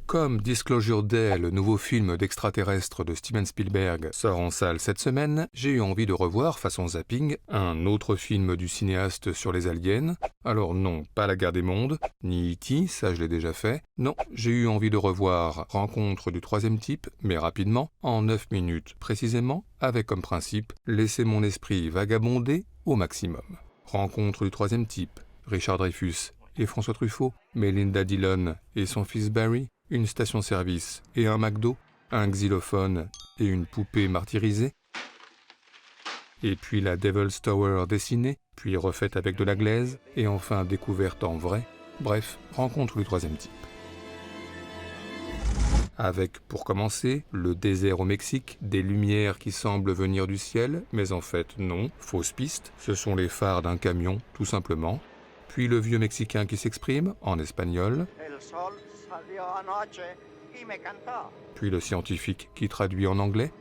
Comme Disclosure Day, le nouveau film d'extraterrestres de Steven Spielberg, sort en salle cette semaine, j'ai eu envie de revoir, façon zapping, un autre film du cinéaste sur les aliens. Alors non, pas La Guerre des Mondes, ni E.T., ça je l'ai déjà fait. Non, j'ai eu envie de revoir Rencontre du troisième type, mais rapidement, en 9 minutes précisément, avec comme principe laisser mon esprit vagabonder au maximum. Rencontre du troisième type, Richard Dreyfuss et François Truffaut, Melinda Dillon et son fils Barry, une station-service et un McDo, un xylophone et une poupée martyrisée, et puis la Devil's Tower dessinée, puis refaite avec de la glaise, et enfin découverte en vrai. Bref, rencontre du troisième type. Avec, pour commencer, le désert au Mexique, des lumières qui semblent venir du ciel, mais en fait non, fausse piste, ce sont les phares d'un camion, tout simplement. Puis le vieux Mexicain qui s'exprime, en espagnol. Puis le scientifique qui traduit en anglais.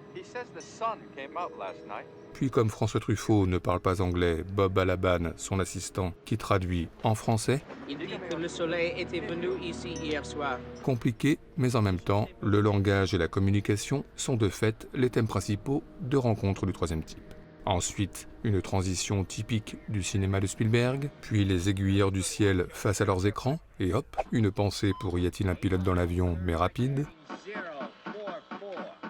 Puis comme François Truffaut ne parle pas anglais, Bob Balaban, son assistant, qui traduit en français. Il dit que le soleil était venu ici hier soir. Compliqué, mais en même temps, le langage et la communication sont de fait les thèmes principaux de Rencontre du troisième type. Ensuite, une transition typique du cinéma de Spielberg, puis les aiguilleurs du ciel face à leurs écrans, et hop, une pensée pour Y a-t-il un pilote dans l'avion, mais rapide.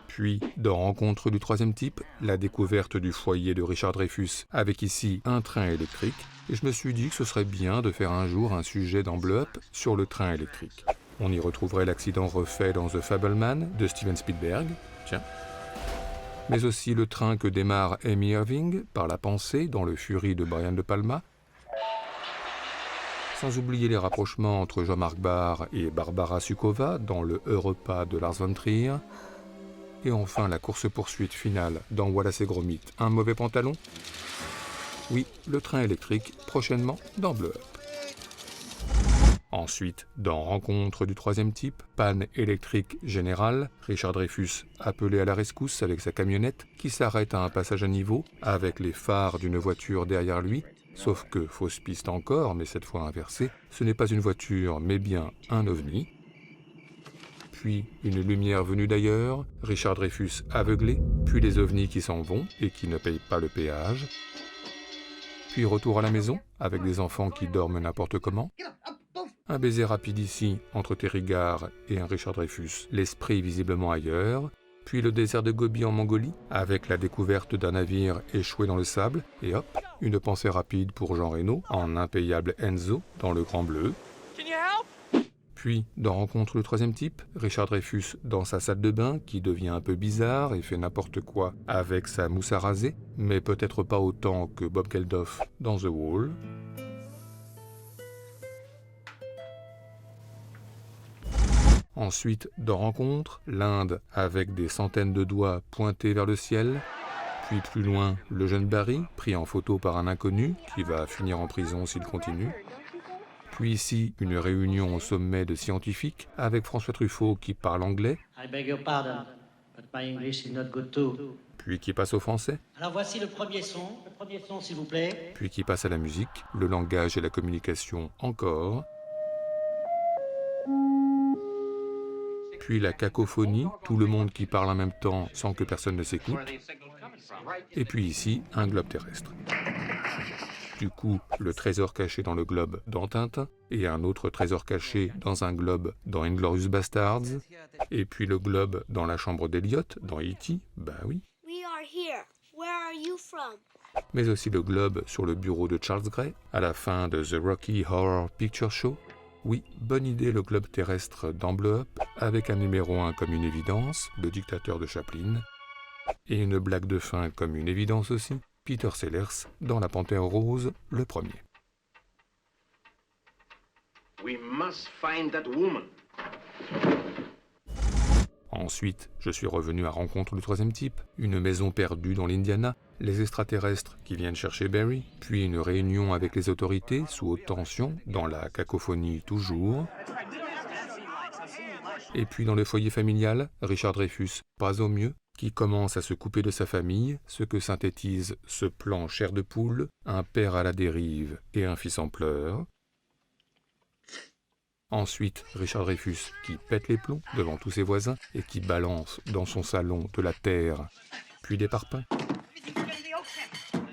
Puis, dans Rencontre du troisième type, la découverte du foyer de Richard Dreyfuss, avec ici un train électrique, et je me suis dit que ce serait bien de faire un jour un sujet dans Blow Up sur le train électrique. On y retrouverait l'accident refait dans The Fableman de Steven Spielberg, tiens. Mais aussi le train que démarre Amy Irving par la pensée dans Le Fury de Brian De Palma. Sans oublier les rapprochements entre Jean-Marc Barr et Barbara Suková dans Le Repas de Lars von Trier. Et enfin la course-poursuite finale dans Wallace et Gromit, un mauvais pantalon. Oui, le train électrique, prochainement dans Blow Up. Ensuite, dans Rencontre du troisième type, panne électrique générale, Richard Dreyfuss appelé à la rescousse avec sa camionnette qui s'arrête à un passage à niveau avec les phares d'une voiture derrière lui, sauf que, fausse piste encore, mais cette fois inversée, ce n'est pas une voiture mais bien un ovni. Puis une lumière venue d'ailleurs, Richard Dreyfuss aveuglé, puis les ovnis qui s'en vont et qui ne payent pas le péage. Puis retour à la maison avec des enfants qui dorment n'importe comment. Un baiser rapide ici, entre Terry Garr et un Richard Dreyfuss, l'esprit visiblement ailleurs, puis le désert de Gobi en Mongolie, avec la découverte d'un navire échoué dans le sable, et hop, une pensée rapide pour Jean Reno, en impayable Enzo, dans Le Grand Bleu. Puis, dans Rencontre le troisième type, Richard Dreyfuss dans sa salle de bain, qui devient un peu bizarre et fait n'importe quoi avec sa mousse à raser, mais peut-être pas autant que Bob Geldof dans The Wall. Ensuite, dans Rencontre, l'Inde avec des centaines de doigts pointés vers le ciel. Puis plus loin, le jeune Barry, pris en photo par un inconnu, qui va finir en prison s'il continue. Puis ici, une réunion au sommet de scientifiques, avec François Truffaut qui parle anglais. I beg your pardon, but my English is not good too. Puis qui passe au français. Alors voici le premier son s'il vous plaît. Puis qui passe à la musique, le langage et la communication encore. Puis la cacophonie, tout le monde qui parle en même temps sans que personne ne s'écoute. Et puis ici, un globe terrestre. Du coup, le trésor caché dans le globe dans Tintin, et un autre trésor caché dans un globe dans Inglourious Bastards, et puis le globe dans la chambre d'Eliott dans E.T., bah oui. We are here. Where are you from? Mais aussi le globe sur le bureau de Charles Gray, à la fin de The Rocky Horror Picture Show. Oui, bonne idée le globe terrestre dans Blow Up, avec un numéro 1 comme une évidence, le dictateur de Chaplin, et une blague de fin comme une évidence aussi, Peter Sellers dans La Panthère Rose, le premier. We must find that woman. Ensuite, je suis revenu à Rencontre du troisième type, une maison perdue dans l'Indiana, les extraterrestres qui viennent chercher Barry, puis une réunion avec les autorités sous haute tension, dans la cacophonie toujours. Et puis dans le foyer familial, Richard Dreyfuss, pas au mieux, qui commence à se couper de sa famille, ce que synthétise ce plan chair de poule, un père à la dérive et un fils en pleurs. Ensuite, Richard Dreyfuss qui pète les plombs devant tous ses voisins et qui balance dans son salon de la terre, puis des parpaings.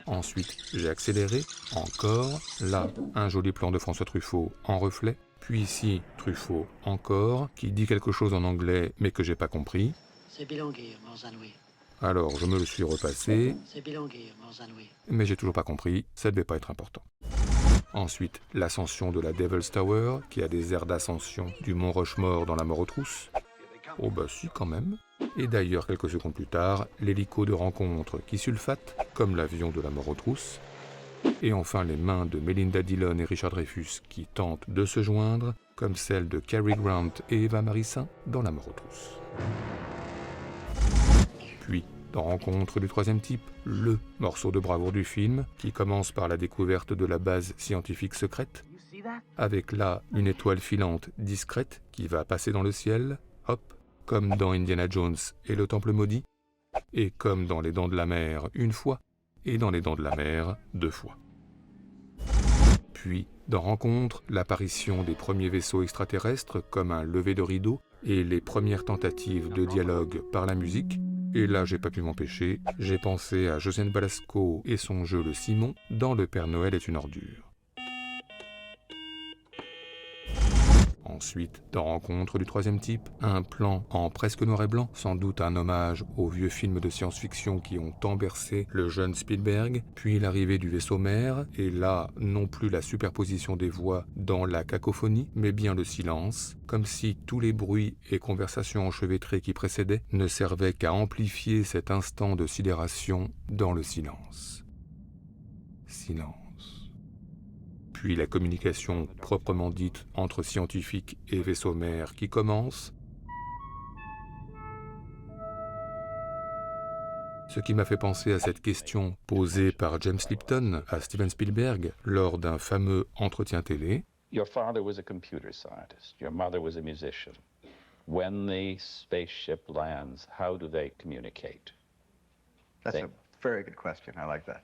Ensuite, j'ai accéléré, encore, là, un joli plan de François Truffaut en reflet, puis ici, Truffaut encore, qui dit quelque chose en anglais mais que j'ai pas compris. C'est bilingue, Morzanoui. Alors, je me le suis repassé, C'est bilingue, Morzanoui. mais j'ai toujours pas compris, ça devait pas être important. Ensuite, l'ascension de la Devil's Tower, qui a des airs d'ascension du mont Rushmore dans La Mort aux trousses. Oh bah si, quand même. Et d'ailleurs, quelques secondes plus tard, l'hélico de rencontre qui sulfate, comme l'avion de La Mort aux trousses. Et enfin, les mains de Melinda Dillon et Richard Dreyfuss qui tentent de se joindre, comme celles de Cary Grant et Eva Marissin dans La Mort aux trousses. Puis, dans Rencontre du troisième type, le morceau de bravoure du film, qui commence par la découverte de la base scientifique secrète, avec là une étoile filante discrète qui va passer dans le ciel, hop, comme dans Indiana Jones et le Temple maudit, et comme dans Les Dents de la Mer une fois, et dans Les Dents de la Mer 2 fois. Puis, dans Rencontre, l'apparition des premiers vaisseaux extraterrestres comme un lever de rideau et les premières tentatives de dialogue par la musique. Et là, j'ai pas pu m'empêcher, j'ai pensé à Josiane Balasco et son jeu Le Simon dans Le Père Noël est une ordure. Ensuite, dans Rencontre du troisième type, un plan en presque noir et blanc, sans doute un hommage aux vieux films de science-fiction qui ont tant bercé le jeune Spielberg, puis l'arrivée du vaisseau mère, et là, non plus la superposition des voix dans la cacophonie, mais bien le silence, comme si tous les bruits et conversations enchevêtrées qui précédaient ne servaient qu'à amplifier cet instant de sidération dans le silence. Silence. Puis la communication proprement dite entre scientifiques et vaisseau mère qui commence. Ce qui m'a fait penser à cette question posée par James Lipton à Steven Spielberg lors d'un fameux entretien télé. Your father was a computer scientist. Your mother was a musician. When the spaceship lands, how do they communicate? That's a very good question. I like that.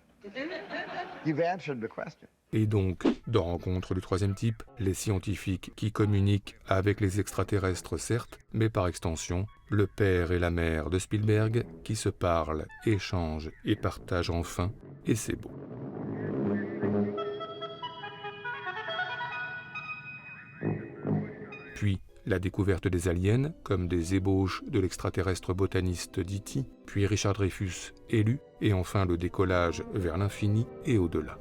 You've answered the question. Et donc, dans Rencontre du troisième type, les scientifiques qui communiquent avec les extraterrestres certes, mais par extension, le père et la mère de Spielberg qui se parlent, échangent et partagent enfin, et c'est beau. Puis, la découverte des aliens, comme des ébauches de l'extraterrestre botaniste Diti, puis Richard Dreyfuss élu, et enfin le décollage vers l'infini et au-delà.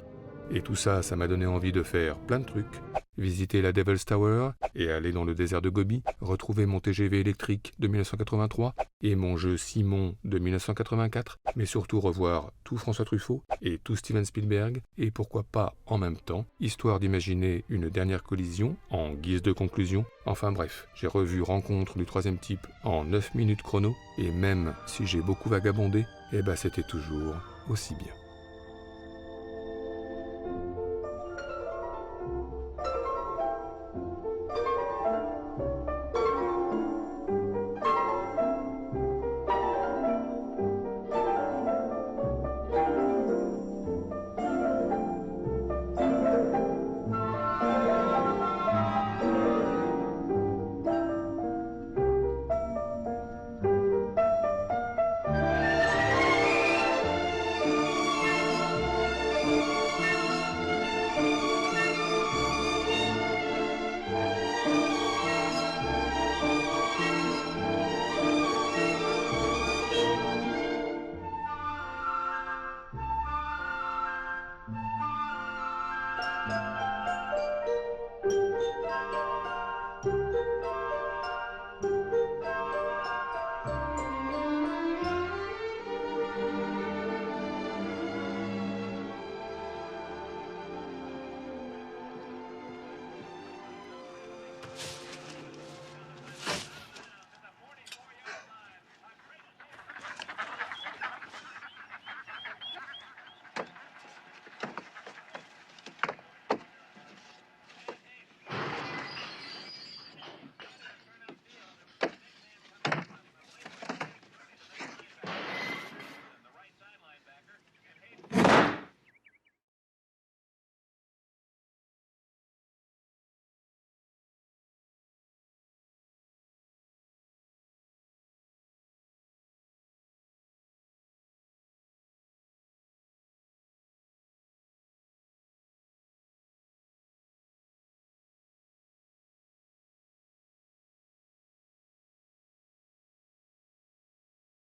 Et tout ça, ça m'a donné envie de faire plein de trucs. Visiter la Devil's Tower et aller dans le désert de Gobi, retrouver mon TGV électrique de 1983 et mon jeu Simon de 1984, mais surtout revoir tout François Truffaut et tout Steven Spielberg, et pourquoi pas en même temps, histoire d'imaginer une dernière collision en guise de conclusion. Enfin bref, j'ai revu Rencontre du troisième type en 9 minutes chrono, et même si j'ai beaucoup vagabondé, eh ben c'était toujours aussi bien.